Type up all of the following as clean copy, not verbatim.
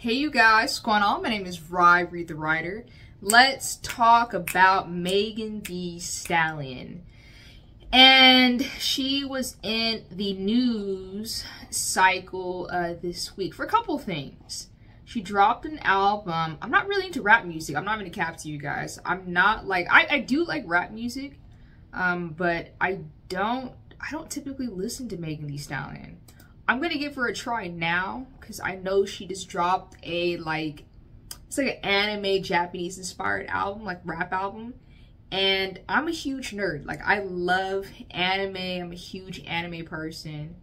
Hey you guys, what's going on? My name is Read the Writer. Let's talk about Megan Thee Stallion. And she was in the news cycle this week for a couple things. She dropped an album. I'm not really into rap music. I'm not going to cap to you guys. I'm not like, I do like rap music, but I don't typically listen to Megan Thee Stallion. I'm gonna give her a try now because I know she just dropped a it's like an anime Japanese inspired album, like rap album, and I'm a huge nerd. Like I love anime. I'm a huge anime person,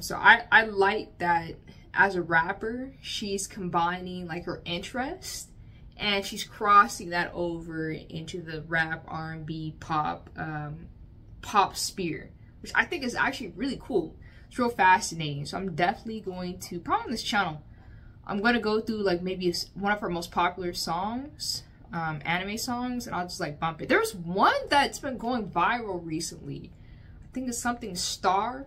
so I like that as a rapper she's combining like her interest and she's crossing that over into the rap, R&B, pop sphere, which I think is actually really cool. It's real fascinating. So I'm definitely going to, probably on this channel, I'm going to go through like maybe one of her most popular songs, anime songs, and I'll just like bump it. There's one that's been going viral recently. I think it's something Star.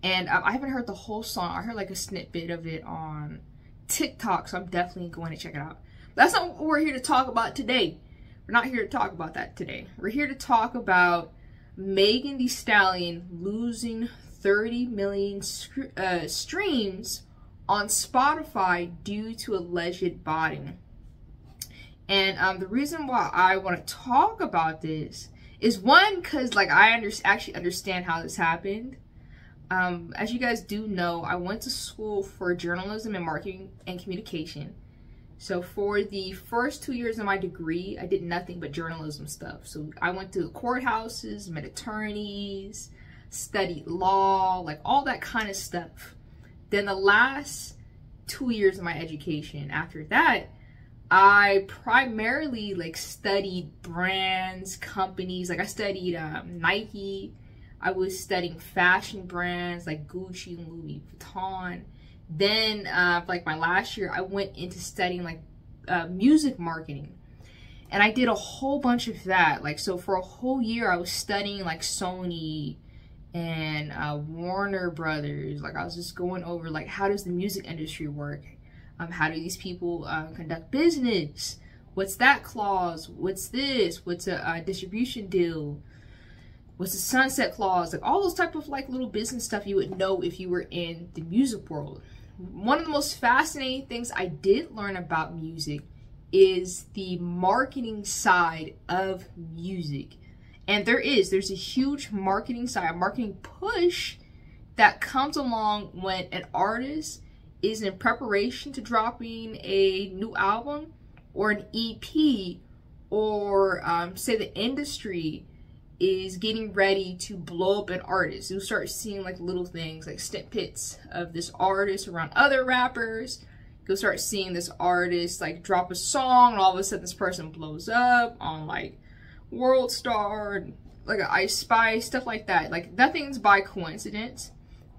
And I haven't heard the whole song. I heard like a snippet of it on TikTok, so I'm definitely going to check it out. But that's not what we're here to talk about today. We're not here to talk about that today. We're here to talk about Megan Thee Stallion losing 30 million streams on Spotify due to alleged botting. And the reason why I want to talk about this is one, because like I actually understand how this happened. As you guys do know, I went to school for journalism and marketing and communication. So for the first 2 years of my degree, I did nothing but journalism stuff. So I went to the courthouses, met attorneys, studied law, like all that kind of stuff. Then the last 2 years of my education, after that, I primarily like studied brands, companies. Like I studied Nike. I was studying fashion brands like Gucci and Louis Vuitton. Then like my last year, I went into studying like music marketing, and I did a whole bunch of that. Like, so for a whole year I was studying like Sony and Warner Brothers. Like I was just going over like, how does the music industry work? How do these people conduct business? What's that clause? What's this? What's a distribution deal? What's the sunset clause? Like all those type of like little business stuff you would know if you were in the music world. One of the most fascinating things I did learn about music is the marketing side of music. And there's a huge marketing side, a marketing push that comes along when an artist is in preparation to dropping a new album or an EP, or say the industry is getting ready to blow up an artist. You'll start seeing like little things like snippets of this artist around other rappers. You'll start seeing this artist like drop a song and all of a sudden this person blows up on like World Star and like Ice Spice, stuff like that. Like nothing's by coincidence.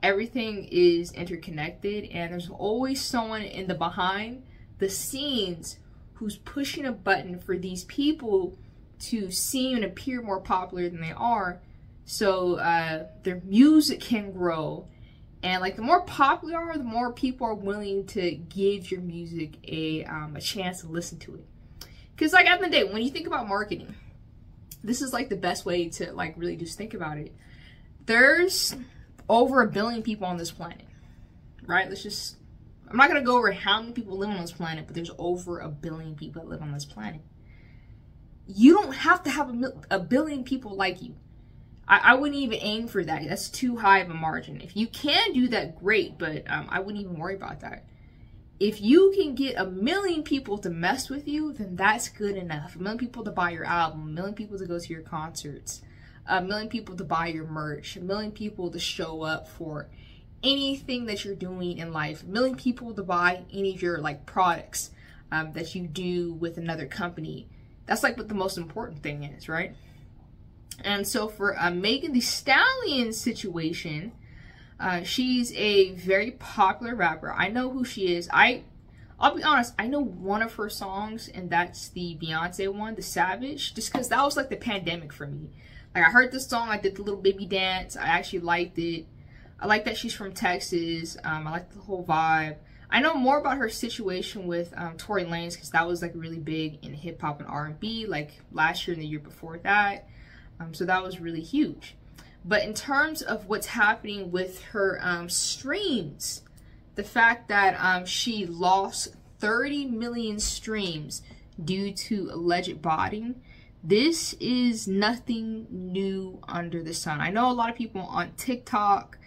Everything is interconnected, and there's always someone in the behind the scenes who's pushing a button for these people to seem and appear more popular than they are, so their music can grow. And like the more popular you are, the more people are willing to give your music a chance to listen to it. Because like at the end of the day, when you think about marketing, this is like the best way to like really just think about it. There's over 1 billion people on this planet, right? I'm not gonna go over how many people live on this planet, but there's over 1 billion people that live on this planet. You don't have to have a billion people like you. I wouldn't even aim for that. That's too high of a margin. If you can do that, great, but I wouldn't even worry about that. If you can get 1 million people to mess with you, then that's good enough. 1 million people to buy your album, 1 million people to go to your concerts, 1 million people to buy your merch, 1 million people to show up for anything that you're doing in life, 1 million people to buy any of your like products that you do with another company. That's like what the most important thing is, right? And so for Megan Thee Stallion situation, she's a very popular rapper. I know who she is. I'll be honest, I know one of her songs, and that's the Beyonce one, The Savage, just because that was like the pandemic for me. Like I heard this song, I did the little baby dance, I actually liked it. I like that she's from Texas. I like the whole vibe. I know more about her situation with Tory Lanez, because that was like really big in hip hop and R&B, like last year and the year before that. So that was really huge. But in terms of what's happening with her streams, the fact that she lost 30 million streams due to alleged botting, this is nothing new under the sun. I know a lot of people on TikTok,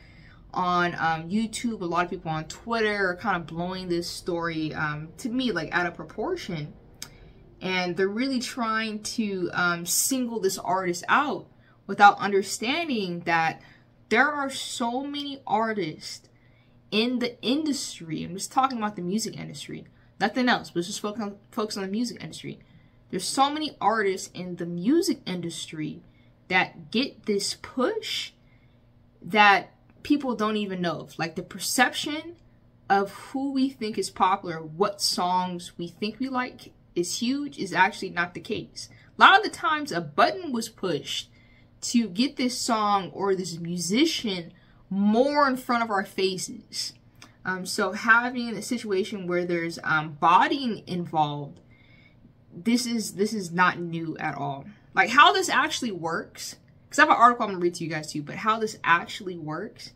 on YouTube, a lot of people on Twitter are kind of blowing this story, to me, like out of proportion. And they're really trying to single this artist out without understanding that there are so many artists in the industry. I'm just talking about the music industry, nothing else, but just focus on the music industry. There's so many artists in the music industry that get this push that people don't even know. Like, the perception of who we think is popular, what songs we think we like is huge, is actually not the case. A lot of the times a button was pushed to get this song or this musician more in front of our faces. So having a situation where there's botting involved, this is not new at all. Like, how this actually works, because I have an article I'm gonna read to you guys too, but how this actually works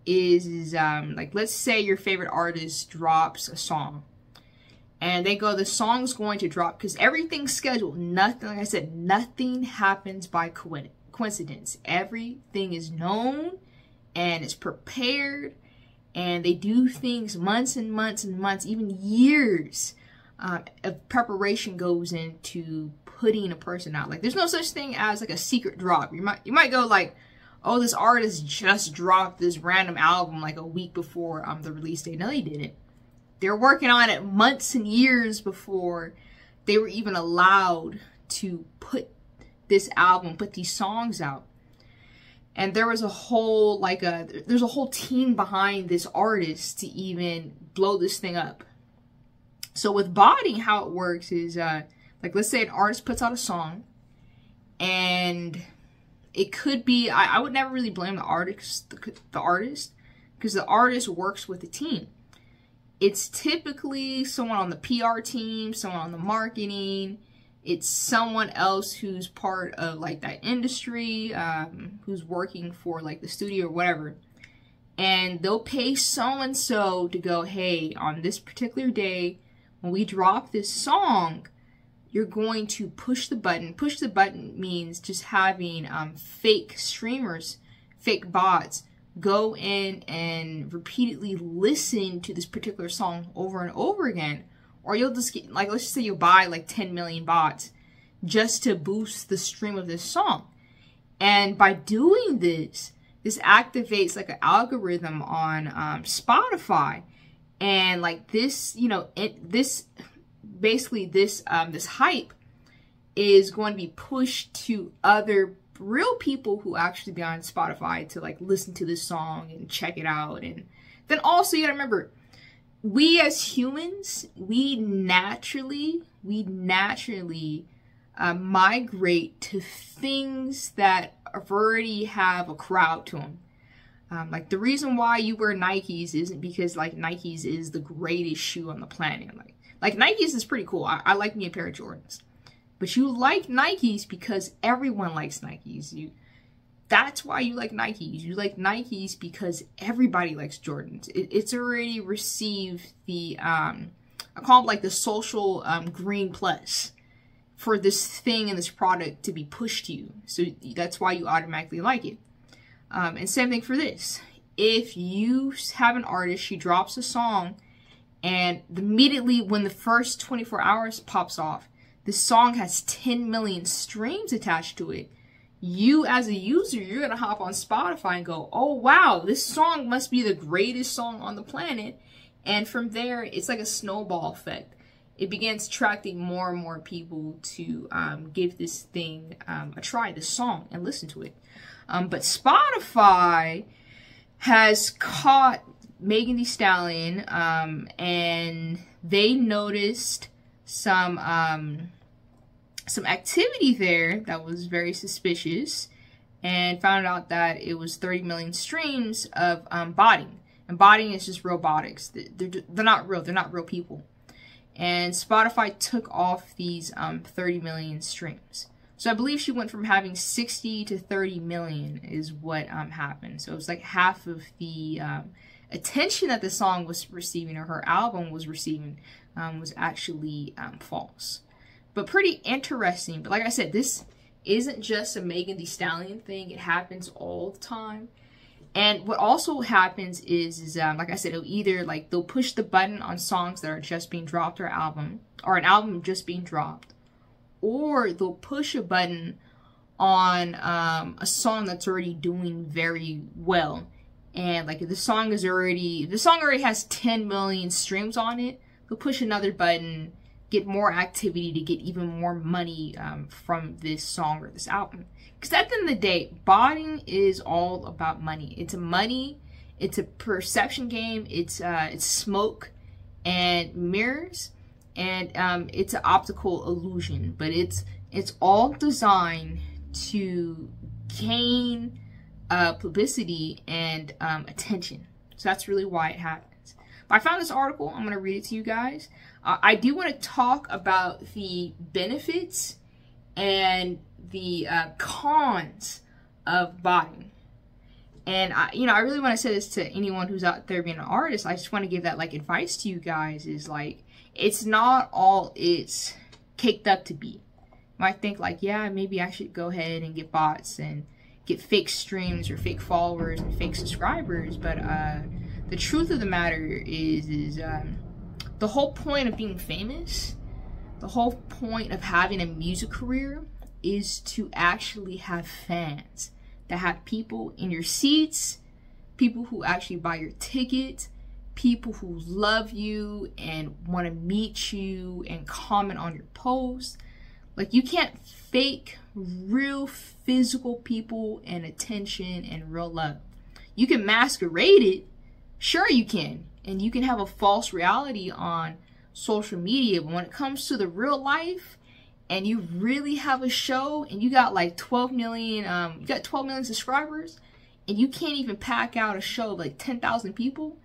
is like, let's say your favorite artist drops a song and they go, the song's going to drop, because everything's scheduled. Nothing, like I said, nothing happens by coincidence. Everything is known and it's prepared, and they do things months and months and months, even years of preparation goes into putting a person out. Like, there's no such thing as like a secret drop. You might go like, oh, this artist just dropped this random album like a week before the release date. No, they didn't. They're working on it months and years before they were even allowed to put this album, put these songs out. And there was a whole, there's a whole team behind this artist to even blow this thing up. So with botting, how it works is, like, let's say an artist puts out a song, and it could be, I would never really blame the artist, because the artist works with the team. It's typically someone on the PR team, someone on the marketing. It's someone else who's part of like that industry, who's working for like the studio or whatever. And they'll pay so-and-so to go, hey, on this particular day, when we drop this song, you're going to push the button. Push the button means just having fake streamers, fake bots, go in and repeatedly listen to this particular song over and over again. Or you'll just get, like, let's just say you buy like 10 million bots just to boost the stream of this song. And by doing this, this activates like an algorithm on Spotify. And like this, you know, this hype is going to be pushed to other real people who actually be on Spotify to like listen to this song and check it out. And then also you gotta remember, we as humans, we naturally migrate to things that already have a crowd to them. Like, the reason why you wear Nikes isn't because like Nikes is the greatest shoe on the planet. Like Nikes is pretty cool. I like me a pair of Jordans. But you like Nikes because everyone likes Nikes. That's why you like Nikes. You like Nikes because everybody likes Jordans. It's already received the, I call it like the social green plus for this thing and this product to be pushed to you. So that's why you automatically like it. And same thing for this. If you have an artist, she drops a song, and immediately when the first 24 hours pops off, this song has 10 million streams attached to it. You as a user, you're going to hop on Spotify and go, oh wow, this song must be the greatest song on the planet. And from there, it's like a snowball effect. It begins attracting more and more people to give this thing a try, this song, and listen to it. But Spotify has caught Megan Thee Stallion, and they noticed some activity there that was very suspicious, and found out that it was 30 million streams of botting. And botting is just robotics. They're not real. They're not real people. And Spotify took off these 30 million streams. So I believe she went from having 60 to 30 million is what happened. So it was like half of the attention that the song was receiving, or her album was receiving, was actually false. But pretty interesting. But like I said, this isn't just a Megan Thee Stallion thing. It happens all the time. And what also happens is like I said, it'll either like they'll push the button on songs that are just being dropped, or an album just being dropped, or they'll push a button on a song that's already doing very well. And like if the song already has 10 million streams on it, they'll push another button, get more activity to get even more money from this song or this album. Because at the end of the day, botting is all about money. It's a perception game. It's smoke and mirrors, and it's an optical illusion. But it's all designed to gain publicity and attention. So that's really why it happens. But I found this article. I'm going to read it to you guys. I do want to talk about the benefits and the cons of botting. And I really want to say this to anyone who's out there being an artist. I just want to give that like advice to you guys, is like, it's not all it's caked up to be. You might think like, yeah, maybe I should go ahead and get bots and get fake streams or fake followers and fake subscribers. But the truth of the matter is the whole point of being famous, the whole point of having a music career, is to actually have fans, to have people in your seats, people who actually buy your ticket, people who love you and want to meet you and comment on your posts. Like, you can't fake real physical people and attention and real love. You can masquerade it, sure you can, and you can have a false reality on social media, but when it comes to the real life, and you really have a show, and you got like 12 million subscribers, and you can't even pack out a show of like 10,000 people,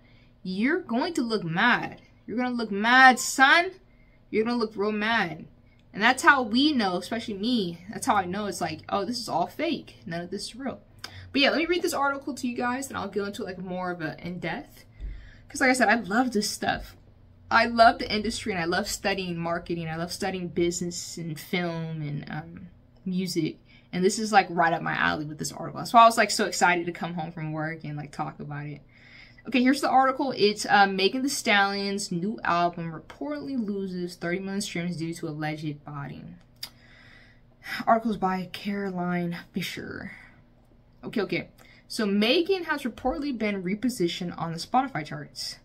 you're going to look mad. You're going to look mad, son. You're going to look real mad. And that's how we know, especially me, that's how I know it's like, oh, this is all fake. None of this is real. But yeah, let me read this article to you guys, and I'll go into like more of a in-depth. Because like I said, I love this stuff. I love the industry, and I love studying marketing. I love studying business and film and music. And this is like right up my alley with this article. That's why I was like so excited to come home from work and like talk about it. Okay, here's the article. It's Megan Thee Stallions' new album reportedly loses 30 million streams due to alleged botting. Articles by Caroline Fisher. Okay. So Megan has reportedly been repositioned on the Spotify charts.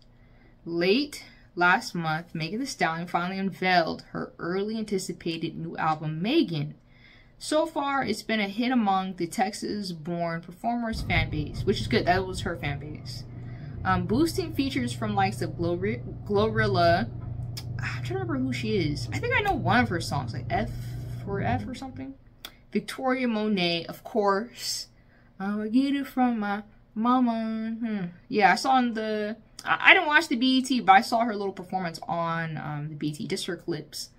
Late last month, Megan Thee Stallion finally unveiled her early anticipated new album, Megan. So far, it's been a hit among the Texas-born performer's fan base, which is good. That was her fan base. Boosting features from likes of Glorilla. I'm trying to remember who she is. I think I know one of her songs, like F or something. Victoria Monet, of course. I get it from my mama. Yeah, I saw on the... I didn't watch the BET, but I saw her little performance on the BET, just her clips.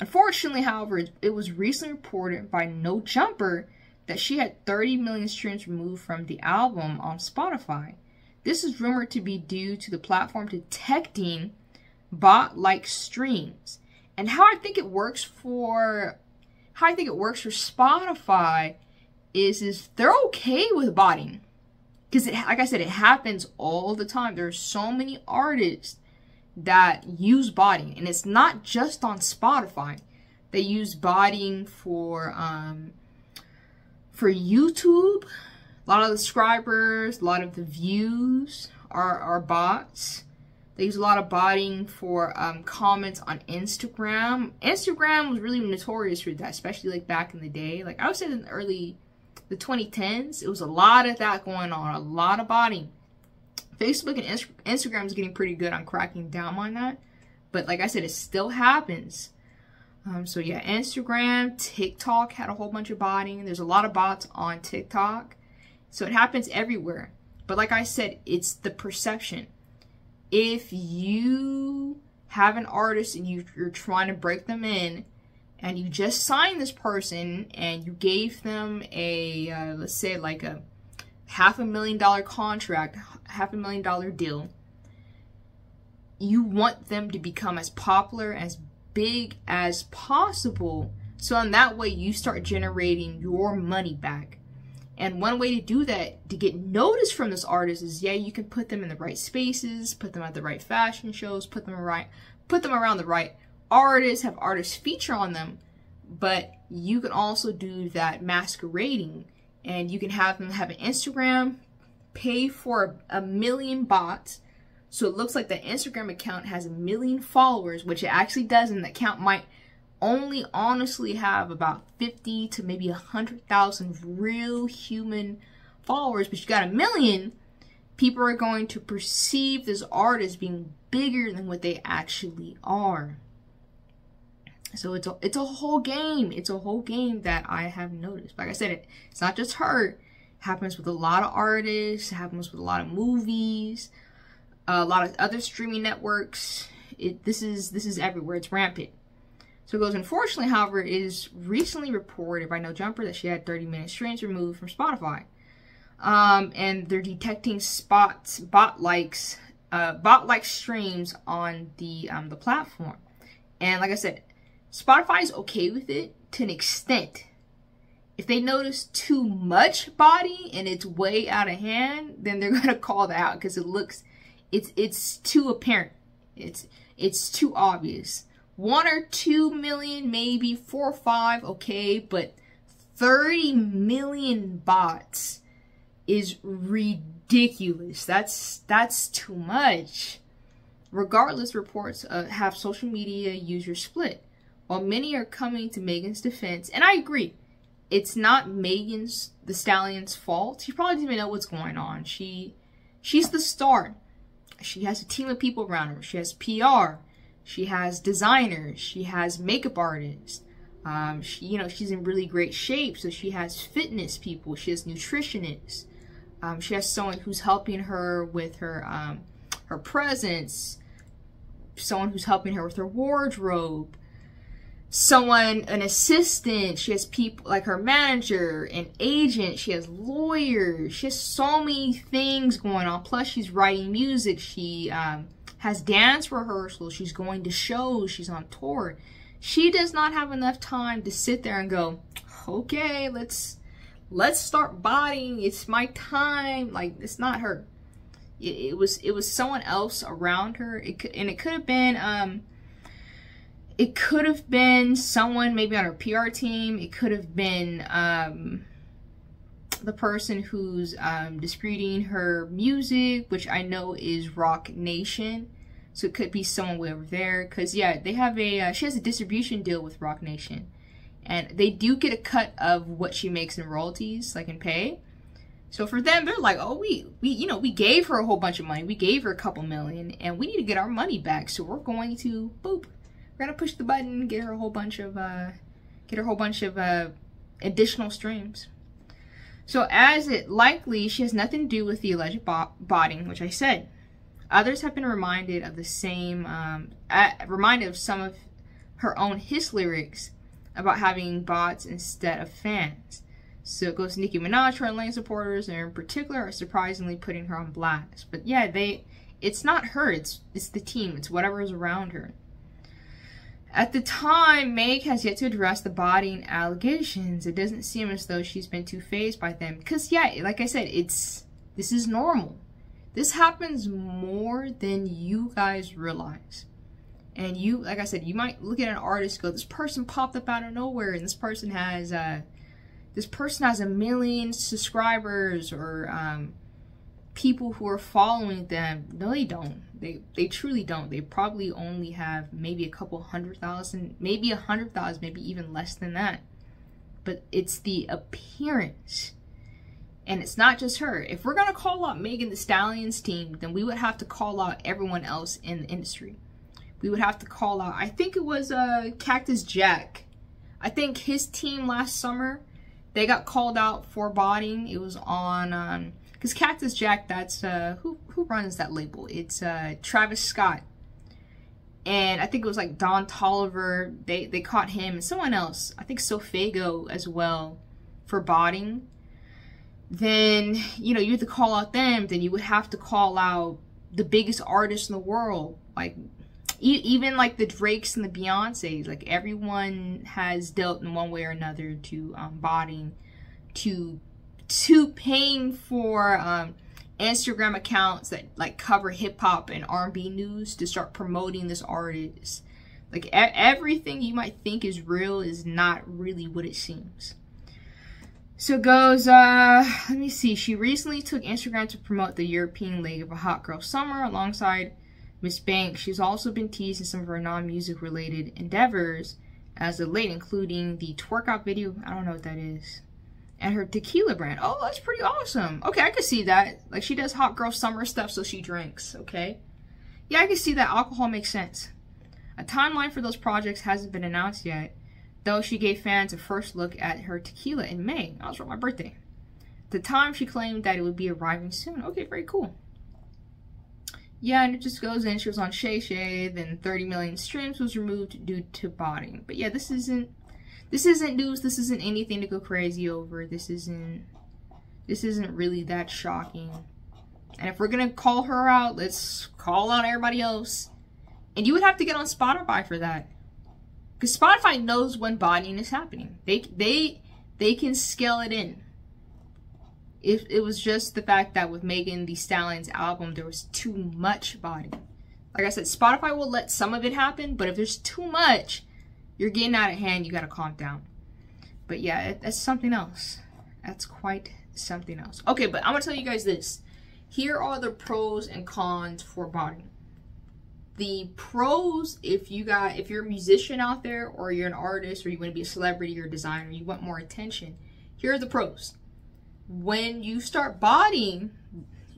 Unfortunately, however, it was recently reported by No Jumper that she had 30 million streams removed from the album on Spotify. This is rumored to be due to the platform detecting bot-like streams. And how I think it works for Spotify is they're okay with botting. Because, like I said, it happens all the time. There are so many artists that use botting. And it's not just on Spotify. They use botting for YouTube. A lot of the subscribers, a lot of the views are bots. They use a lot of botting for comments on Instagram. Instagram was really notorious for that, especially like back in the day. Like I would say in the 2010s, it was a lot of that going on, a lot of botting. Facebook and Instagram is getting pretty good on cracking down on that. But like I said, it still happens. So yeah, Instagram, TikTok had a whole bunch of botting. There's a lot of bots on TikTok. So it happens everywhere. But like I said, it's the perception. If you have an artist and you're trying to break them in, and you just signed this person and you gave them a, let's say like a $500,000 contract, $500,000 deal, you want them to become as popular, as big as possible. So in that way, you start generating your money back. And one way to do that, to get noticed from this artist, is, yeah, you can put them in the right spaces, put them at the right fashion shows, put them around the right artists, have artists feature on them. But you can also do that masquerading, and you can have them have an Instagram, pay for a million bots, so it looks like the Instagram account has 1 million followers, which it actually doesn't. The account might only honestly have about 50 to maybe 100,000 real human followers, but you got 1 million. People are going to perceive this artist being bigger than what they actually are. So it's a whole game. It's a whole game that I have noticed. Like I said, it's not just her. It happens with a lot of artists. It happens with a lot of movies, a lot of other streaming networks. This is everywhere. It's rampant. So it goes, unfortunately, however, it is recently reported by No Jumper that she had 30-minute streams removed from Spotify. And they're detecting bot-like streams on the platform. And like I said, Spotify is okay with it to an extent. If they notice too much body and it's way out of hand, then they're gonna call that out, because it's too apparent. It's too obvious. 1 or 2 million, maybe 4 or 5, okay, but 30 million bots is ridiculous. That's too much. Regardless, reports have social media users split. While many are coming to Megan's defense, and I agree, it's not Megan Thee Stallions' fault. She probably doesn't even know what's going on. She's the star. She has a team of people around her. She has PR. She has designers. She has makeup artists. She's in really great shape, so she has fitness people. She has nutritionists. She has someone who's helping her with her presence. Someone who's helping her with her wardrobe. An assistant. She has people like her manager, an agent. She has lawyers. She has so many things going on. Plus, she's writing music. She has dance rehearsals. She's going to shows. She's on tour. She does not have enough time to sit there and go, okay, let's start bodying. It's my time. Like, it's not her. It was someone else around her. It could have been someone maybe on her PR team. It could have been the person who's disputing her music, which I know is Rock Nation. So it could be someone way over there. Because, yeah, they have she has a distribution deal with Rock Nation. And they do get a cut of what she makes in royalties, like in pay. So for them, they're like, oh, we gave her a whole bunch of money. We gave her a couple million, and we need to get our money back. So we're going to, boop. We're gonna push the button, get her a whole bunch of additional streams. So as it likely, she has nothing to do with the alleged botting, which I said. Others have been reminded of the same, reminded of some of her own his lyrics about having bots instead of fans. So it goes, Nicki Minaj, her Lane supporters, and in particular, are surprisingly putting her on blast. But yeah, it's not her, it's the team, it's whatever is around her. At the time, Meg has yet to address the botting allegations. It doesn't seem as though she's been too fazed by them. Because, yeah, like I said, this is normal. This happens more than you guys realize. And like I said, you might look at an artist and go, this person popped up out of nowhere, and this person has 1 million subscribers, or people who are following them. No, they don't. They truly don't. They probably only have maybe a couple 100,000, maybe 100,000, maybe even less than that. But it's the appearance. And it's not just her. If we're going to call out Megan Thee Stallions' team, then we would have to call out everyone else in the industry. We would have to call out, I think it was Cactus Jack. I think his team last summer, they got called out for botting. It was on Because Cactus Jack, that's who runs that label? It's Travis Scott, and I think it was like Don Toliver. They caught him and someone else. I think Sofago as well for botting. Then you know you have to call out them. Then you would have to call out the biggest artists in the world, like even like the Drakes and the Beyoncés. Like everyone has dealt in one way or another to botting, to paying for Instagram accounts that like cover hip hop and R&B news to start promoting this artist. Like everything you might think is real is not really what it seems. So it goes, let me see. She recently took Instagram to promote the European leg of a Hot Girl Summer alongside Miss Banks. She's also been teasing some of her non-music related endeavors as of late, including the twerk out video. I don't know what that is. And her tequila brand. Oh, that's pretty awesome. Okay, I could see that. Like, she does Hot Girl Summer stuff, so she drinks, okay? Yeah, I can see that. Alcohol makes sense. A timeline for those projects hasn't been announced yet, though she gave fans a first look at her tequila in May. That was for my birthday. At the time, she claimed that it would be arriving soon. Okay, very cool. Yeah, and it just goes in. She was on Shay Shay, then 30 million streams was removed due to botting. But yeah, this isn't news. This isn't anything to go crazy over. This isn't really that shocking. And if we're gonna call her out, let's call out everybody else. And you would have to get on Spotify for that, because Spotify knows when botting is happening. They can scale it in. If it was just the fact that with Megan Thee Stallions' album there was too much botting. Like I said, Spotify will let some of it happen, but if there's too much, you're getting out of hand, you gotta calm down. But yeah, that's something else. That's quite something else. Okay, but I'm gonna tell you guys this. Here are the pros and cons for botting. The pros, if you're a musician out there, or you're an artist, or you want to be a celebrity or a designer, you want more attention, here are the pros. When you start botting,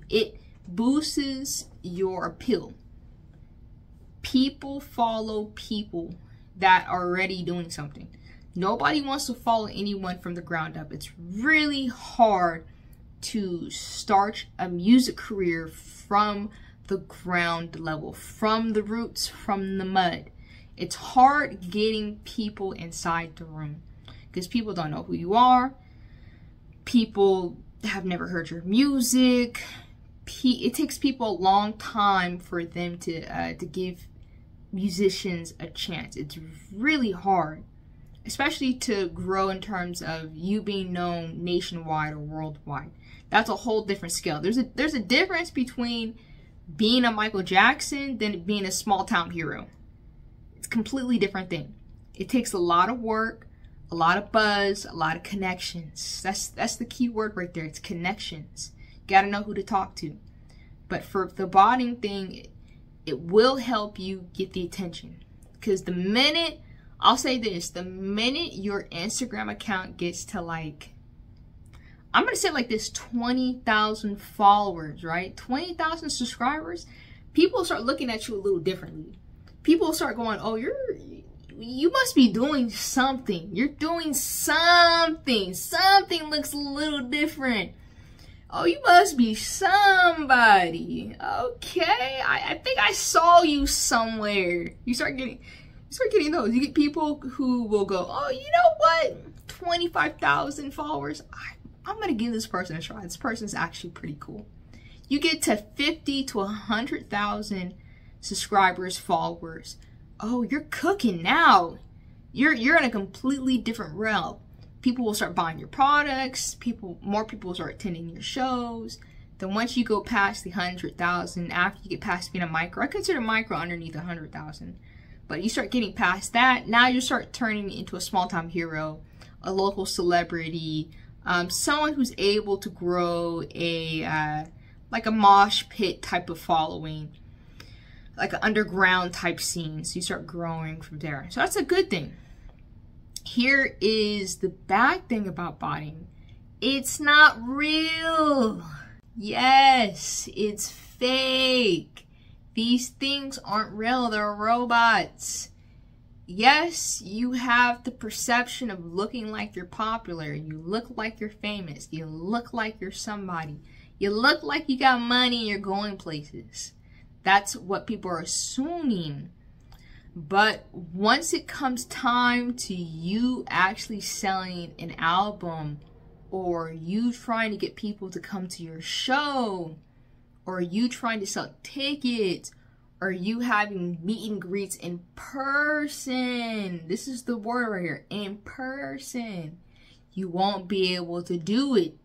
it boosts your appeal. People follow people that are already doing something. Nobody wants to follow anyone from the ground up. It's really hard to start a music career from the ground level, from the roots, from the mud. It's hard getting people inside the room because people don't know who you are. People have never heard your music. It takes people a long time for them to give musicians a chance. It's really hard, especially to grow in terms of you being known nationwide or worldwide. That's a whole different scale. There's a difference between being a Michael Jackson than being a small town hero. It's a completely different thing. It takes a lot of work, a lot of buzz, a lot of connections. That's the key word right there. It's connections. You gotta know who to talk to. But for the botting thing, it will help you get the attention. Because the minute, I'll say this, the minute your Instagram account gets to like, I'm going to say it like this, 20,000 followers, right? 20,000 subscribers, people will start looking at you a little differently. People will start going, oh, you must be doing something. You're doing something. Something looks a little different. Oh, you must be somebody. Okay, I think I saw you somewhere. You start getting those. You get people who will go, oh, you know what? 25,000 followers. I'm gonna give this person a try. This person's actually pretty cool. You get to 50 to 100,000 subscribers, followers. Oh, you're cooking now. You're in a completely different realm. People will start buying your products. More people will start attending your shows. Then once you go past the 100,000, after you get past being a micro, I consider micro underneath 100,000. But you start getting past that, now you start turning into a small-time hero, a local celebrity, someone who's able to grow like a mosh pit type of following, like an underground type scene. So you start growing from there. So that's a good thing. Here is the bad thing about botting. It's not real. Yes, it's fake. These things aren't real. They're robots. Yes, you have the perception of looking like you're popular. You look like you're famous. You look like you're somebody. You look like you got money and you're going places. That's what people are assuming. But once it comes time to you actually selling an album, or you trying to get people to come to your show, or you trying to sell tickets, or you having meet and greets in person, this is the word right here, in person, you won't be able to do it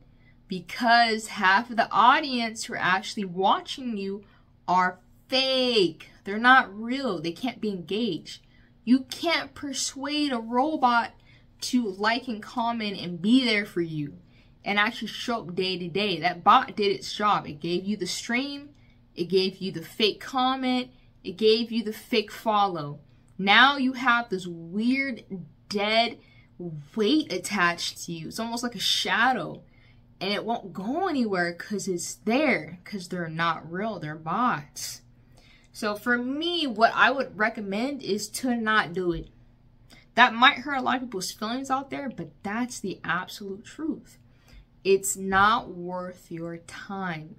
because half of the audience who are actually watching you are fake. They're not real. They can't be engaged. You can't persuade a robot to like and comment and be there for you and actually show up day to day. That bot did its job. It gave you the stream. It gave you the fake comment. It gave you the fake follow. Now you have this weird dead weight attached to you. It's almost like a shadow. And it won't go anywhere because it's there. Because they're not real. They're bots. So for me, what I would recommend is to not do it. That might hurt a lot of people's feelings out there, but that's the absolute truth. It's not worth your time.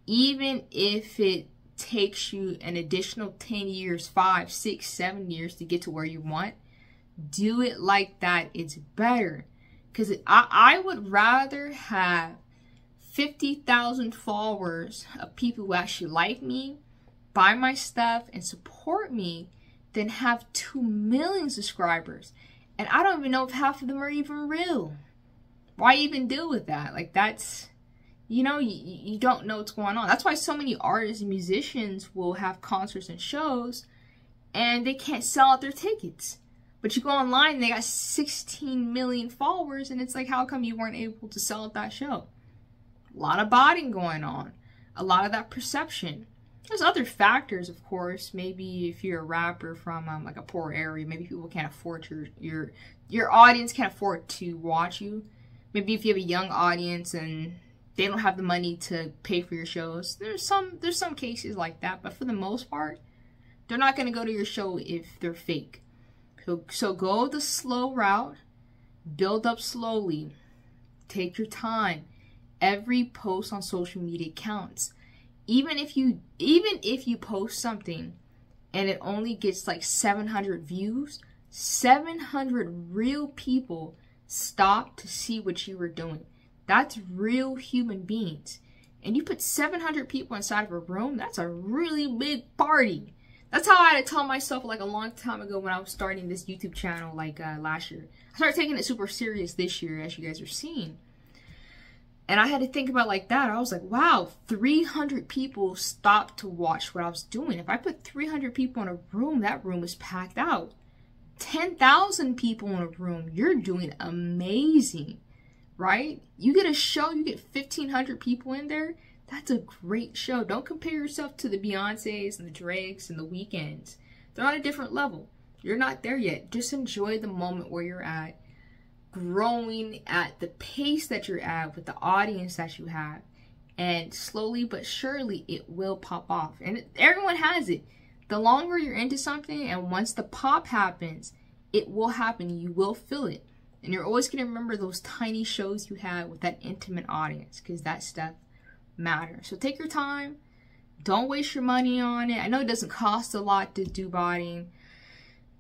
Even if it takes you an additional 10 years, 5, 6, 7 years to get to where you want, do it like that. It's better. Because I would rather have 50,000 followers of people who actually like me, buy my stuff, and support me than have 2 million subscribers. And I don't even know if half of them are even real. Why even deal with that? Like, that's, you know, you don't know what's going on. That's why so many artists and musicians will have concerts and shows and they can't sell out their tickets. But you go online and they got 16 million followers, and it's like, how come you weren't able to sell at that show? A lot of botting going on. A lot of that perception. There's other factors, of course. Maybe if you're a rapper from like a poor area, maybe people can't afford your audience can't afford to watch you. Maybe if you have a young audience and they don't have the money to pay for your shows. There's some cases like that, but for the most part, they're not going to go to your show if they're fake. So go the slow route, build up slowly, take your time. Every post on social media counts. Even if you post something and it only gets like 700 views, 700 real people stop to see what you were doing. That's real human beings. And you put 700 people inside of a room, that's a really big party. That's how I had to tell myself like a long time ago when I was starting this YouTube channel like last year. I started taking it super serious this year, as you guys are seeing. And I had to think about like that. I was like, wow, 300 people stopped to watch what I was doing. If I put 300 people in a room, that room is packed out. 10,000 people in a room, you're doing amazing, right? You get a show, you get 1,500 people in there. That's a great show. Don't compare yourself to the Beyoncés and the Drakes and the Weekends. They're on a different level. You're not there yet. Just enjoy the moment where you're at. Growing at the pace that you're at with the audience that you have, and slowly but surely it will pop off. And everyone has it. The longer you're into something, and once the pop happens, it will happen. You will feel it, and you're always going to remember those tiny shows you had with that intimate audience, because that stuff matters. So take your time. Don't waste your money on it. I know it doesn't cost a lot to do botting.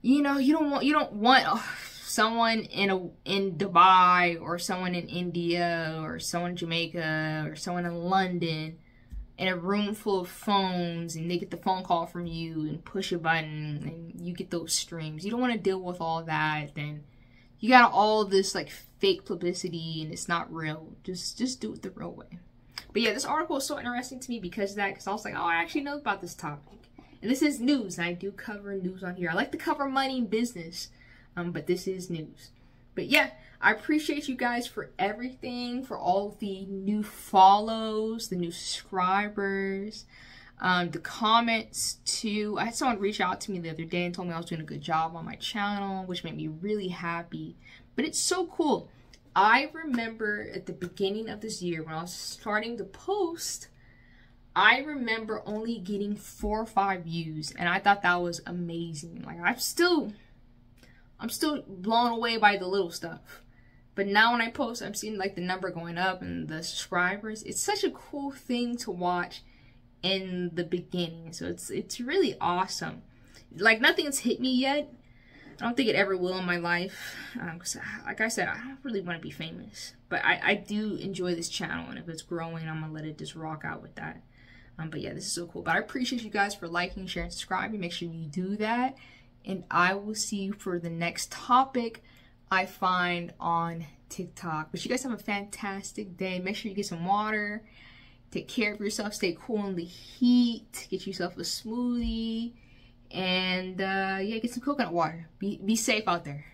You know, you don't want someone in Dubai, or someone in India, or someone in Jamaica, or someone in London in a room full of phones, and they get the phone call from you and push a button and you get those streams. You don't want to deal with all that. Then you got all this like fake publicity and it's not real. Just do it the real way. But yeah, this article is so interesting to me because of that, because I was like, oh, I actually know about this topic. And this is news, and I do cover news on here. I like to cover money and business. But this is news. But yeah, I appreciate you guys for everything, for all the new follows, the new subscribers, the comments too. I had someone reach out to me the other day and told me I was doing a good job on my channel, which made me really happy. But it's so cool. I remember at the beginning of this year when I was starting to post, I remember only getting 4 or 5 views, and I thought that was amazing. Like I'm still blown away by the little stuff. But now when I post, I'm seeing like the number going up and the subscribers. It's such a cool thing to watch in the beginning. So it's really awesome. Like, nothing's hit me yet. I don't think it ever will in my life. 'Cause like I said, I don't really want to be famous. But I do enjoy this channel, and if it's growing, I'm going to let it just rock out with that. But yeah, this is so cool. But I appreciate you guys for liking, sharing, subscribing. Make sure you do that. And I will see you for the next topic I find on TikTok. But you guys have a fantastic day. Make sure you get some water. Take care of yourself. Stay cool in the heat. Get yourself a smoothie. And yeah, get some coconut water. Be safe out there.